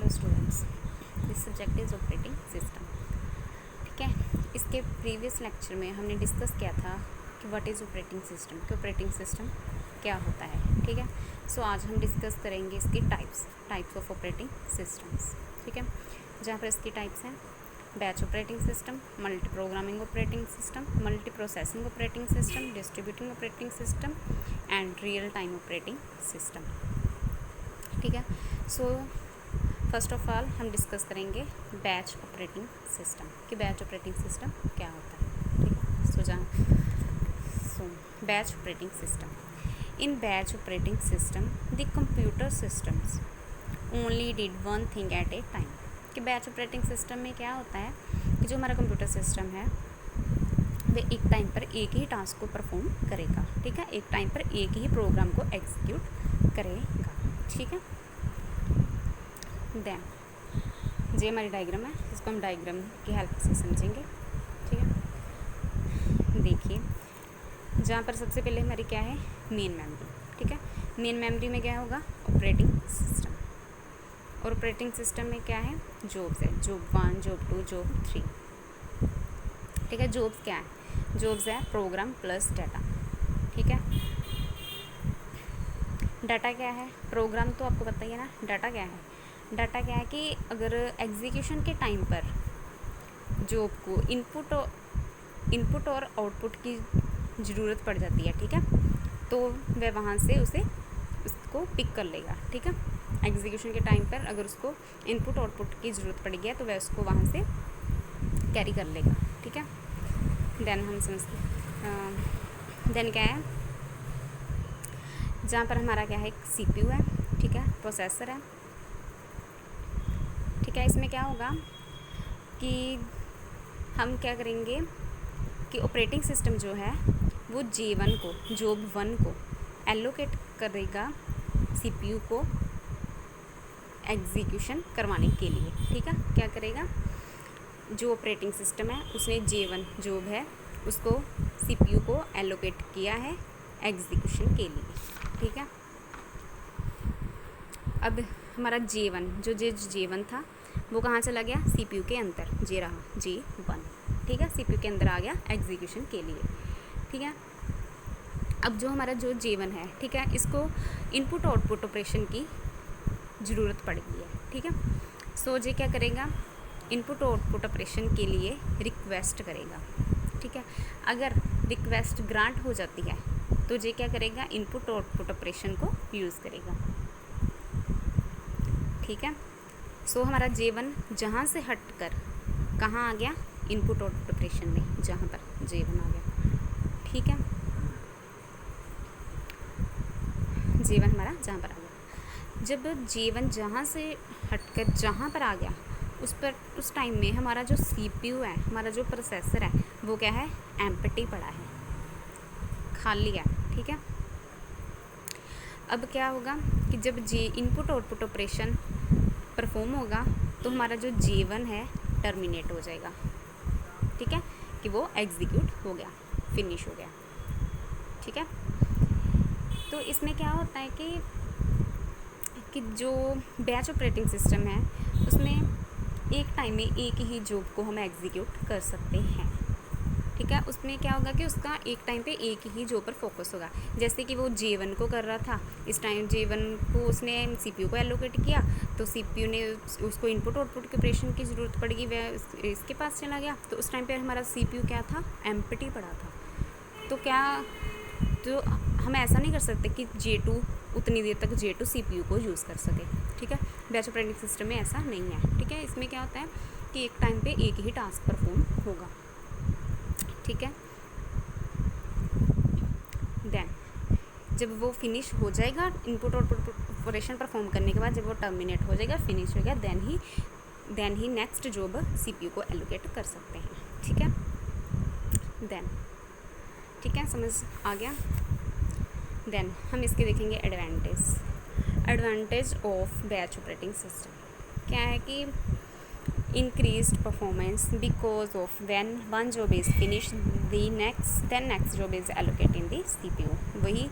Hello students, this subject is operating system. ठीक है, इसके प्रीवियस लेक्चर में हमने डिस्कस किया था कि व्हाट इज़ ऑपरेटिंग सिस्टम, कि ऑपरेटिंग सिस्टम क्या होता है। ठीक है, सो आज हम डिस्कस करेंगे इसकी टाइप्स ऑफ ऑपरेटिंग सिस्टम्स। ठीक है, जहाँ पर इसकी टाइप्स हैं batch operating system, multi programming operating system, multi processing operating system, distributing operating system and real time operating system. ठीक है, सो फर्स्ट ऑफ ऑल हम डिस्कस करेंगे बैच ऑपरेटिंग सिस्टम कि बैच ऑपरेटिंग सिस्टम क्या होता है। ठीक है, so batch operating system. In batch operating system the computer systems only did one thing at a time. कि बैच ऑपरेटिंग सिस्टम में क्या होता है कि जो हमारा कंप्यूटर सिस्टम है वह एक टाइम पर एक ही टास्क को परफॉर्म करेगा। ठीक है, एक टाइम पर एक ही प्रोग्राम को एग्जीक्यूट करेगा। ठीक है, देन ये हमारी डायग्राम है, इसको हम डायग्राम की हेल्प से समझेंगे। ठीक है, देखिए जहाँ पर सबसे पहले हमारी क्या है मेन मेमोरी। ठीक है, मेन मेमोरी में क्या होगा ऑपरेटिंग सिस्टम, और ऑपरेटिंग सिस्टम में क्या है जॉब्स है, जॉब 1, जॉब 2, जॉब 3। ठीक है, जॉब्स क्या है, जॉब्स है प्रोग्राम प्लस डाटा। ठीक है, डाटा क्या है, प्रोग्राम तो आपको पता ही है ना। डाटा क्या है, डाटा क्या है कि अगर एग्जीक्यूशन के टाइम पर जॉब को इनपुट और आउटपुट की ज़रूरत पड़ जाती है। ठीक है, तो वह वहाँ से उसको पिक कर लेगा। ठीक है, एग्जीक्यूशन के टाइम पर अगर उसको इनपुट आउटपुट की ज़रूरत पड़ेगी तो वह उसको वहाँ से कैरी कर लेगा। ठीक है, देन हम समझते देन क्या है, जहाँ पर हमारा क्या है एक सीपीयू है। ठीक है, प्रोसेसर है। ठीक है, इसमें क्या होगा कि हम क्या करेंगे कि ऑपरेटिंग सिस्टम जो है वो J1 को, जॉब 1 को एलोकेट करेगा सीपीयू को एग्जीक्यूशन करवाने के लिए। ठीक है, क्या करेगा, जो ऑपरेटिंग सिस्टम है उसने J1 जॉब है उसको सीपीयू को एलोकेट किया है एग्जीक्यूशन के लिए। ठीक है, अब हमारा J1 था वो कहाँ चला गया, सीपीयू के अंदर, ये रहा J1। ठीक है, सीपीयू के अंदर आ गया एग्जीक्यूशन के लिए। ठीक है, अब जो हमारा J1 है, ठीक है, इसको इनपुट आउटपुट ऑपरेशन की ज़रूरत पड़ गई है। ठीक है, सो ये क्या करेगा, इनपुट आउटपुट ऑपरेशन के लिए रिक्वेस्ट करेगा। ठीक है, अगर रिक्वेस्ट ग्रांट हो जाती है तो ये क्या करेगा, इनपुट आउटपुट ऑपरेशन को यूज़ करेगा। ठीक है, सो हमारा J1 जहाँ से हटकर कहाँ आ गया, इनपुट आउटपुट ऑपरेशन में, जहाँ पर J1 आ गया। ठीक है, J1 हमारा जहाँ पर आ गया। जब J1 जहाँ से हटकर जहाँ पर आ गया उस टाइम में हमारा जो CPU है, हमारा जो प्रोसेसर है वो क्या है, एम्प्टी पड़ा है, खाली है। ठीक है, अब क्या होगा कि जब इनपुट आउटपुट ऑपरेशन परफॉर्म होगा तो हमारा जो J1 है टर्मिनेट हो जाएगा। ठीक है, कि वो एग्जीक्यूट हो गया, फिनिश हो गया। ठीक है, तो इसमें क्या होता है कि जो बैच ऑपरेटिंग सिस्टम है उसमें एक टाइम में एक ही जॉब को हम एग्जीक्यूट कर सकते हैं। ठीक है, उसमें क्या होगा कि उसका एक टाइम पे एक ही जॉब पर फोकस होगा। जैसे कि वो J1 को कर रहा था, इस टाइम J1 को उसने सीपीयू को एलोकेट किया तो सीपीयू ने उसको इनपुट आउटपुट के ऑपरेशन की ज़रूरत पड़ेगी, वह इसके पास चला गया। तो उस टाइम पे हमारा सीपीयू क्या था, एम्प्टी पड़ा था। तो हम ऐसा नहीं कर सकते कि J2 उतनी देर तक J2 सीपीयू को यूज़ कर सके। ठीक है, बैच ऑपरेटिंग सिस्टम में ऐसा नहीं है। ठीक है, इसमें क्या होता है कि एक टाइम पे एक ही टास्क परफॉर्म होगा। ठीक है, देन जब वो फिनिश हो जाएगा, इनपुट आउटपुट ऑपरेशन परफॉर्म करने के बाद जब वो टर्मिनेट हो जाएगा, फिनिश हो गया, देन ही नेक्स्ट जॉब सीपीयू को एलोकेट कर सकते हैं। ठीक है, देन ठीक है, समझ आ गया। देन हम इसके देखेंगे advantage of batch operating system. क्या है कि increased performance because of when one job is finished then next job is allocated in the CPU। वही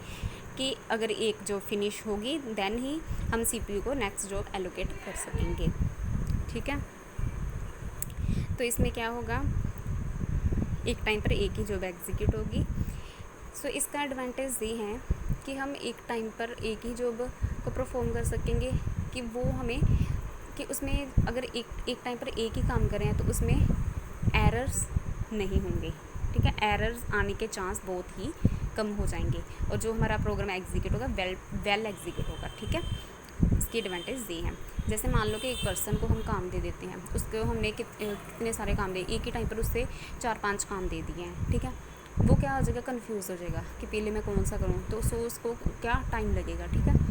कि अगर एक जॉब फिनिश होगी देन ही हम CPU को नेक्स्ट जॉब एलोकेट कर सकेंगे। ठीक है, तो इसमें क्या होगा, एक टाइम पर एक ही जॉब एग्जीक्यूट होगी। सो इसका एडवांटेज ये है कि हम एक टाइम पर एक ही जॉब को परफॉर्म कर सकेंगे, कि वो हमें कि उसमें अगर एक टाइम पर एक ही काम कर रहे हैं तो उसमें एरर्स नहीं होंगे। ठीक है, एरर्स आने के चांस बहुत ही कम हो जाएंगे और जो हमारा प्रोग्राम एग्जीक्यूट होगा वेल एग्जीक्यूट होगा। ठीक है, इसकी एडवांटेज ये है। जैसे मान लो कि एक पर्सन को हम काम दे देते हैं, उसको हमने कितने सारे काम दे, एक ही टाइम पर उससे 4-5 काम दे दिए हैं। ठीक है, वो क्या हो जाएगा, कंफ्यूज हो जाएगा कि पहले मैं कौन सा करूँ, तो उसको क्या टाइम लगेगा। ठीक है,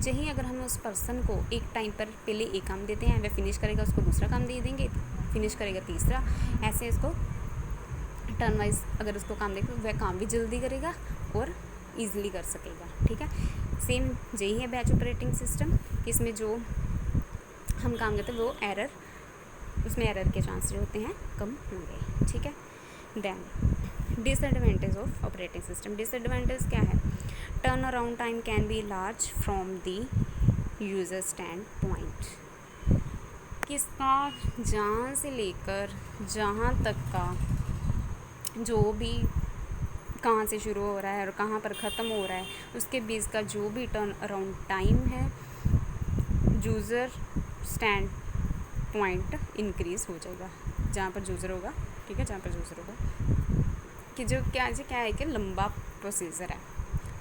यही अगर हम उस पर्सन को एक टाइम पर पहले एक काम देते हैं, वह फिनिश करेगा, उसको दूसरा काम दे देंगे, फिनिश करेगा तीसरा, ऐसे इसको टर्न वाइज अगर उसको काम देगा वह काम भी जल्दी करेगा और ईजिली कर सकेगा। ठीक है, सेम यही है बैच ऑपरेटिंग सिस्टम, इसमें जो हम काम करते हैं वो एरर, उसमें एरर के चांस जो होते हैं कम होंगे। ठीक है, then disadvantage of operating system. Disadvantage क्या है, turn around time can be large from the user standpoint. किसका, जहाँ से लेकर जहाँ तक का जो भी कहाँ से शुरू हो रहा है और कहाँ पर ख़त्म हो रहा है, उसके बीच का जो भी टर्न अराउंड टाइम है यूज़र स्टैंड पॉइंट इंक्रीज़ हो जाएगा जहाँ पर यूज़र होगा। ठीक है, जहाँ पर यूज़र होगा कि जो क्या है कि लंबा प्रोसीजर है,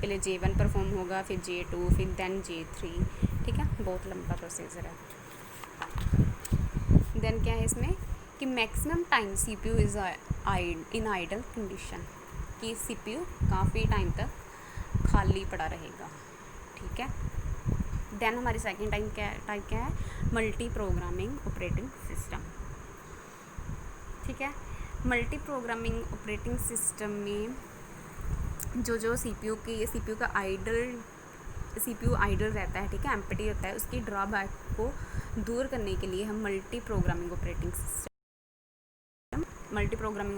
पहले J1 परफॉर्म होगा, फिर J2, फिर देन J3। ठीक है, बहुत लंबा प्रोसीजर है। देन क्या है इसमें कि maximum time CPU is in idle condition, कि CPU काफ़ी टाइम तक खाली पड़ा रहेगा। ठीक है, देन हमारी सेकंड टाइप क्या है, मल्टी प्रोग्रामिंग ऑपरेटिंग सिस्टम। ठीक है, मल्टी प्रोग्रामिंग ऑपरेटिंग सिस्टम में जो CPU का CPU आइडल रहता है, ठीक है, एम्प्टी होता है, उसकी ड्रॉबैक को दूर करने के लिए हम मल्टी प्रोग्रामिंग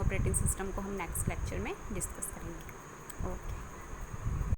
ऑपरेटिंग सिस्टम को हम नेक्स्ट लेक्चर में डिस्कस करेंगे। ओके।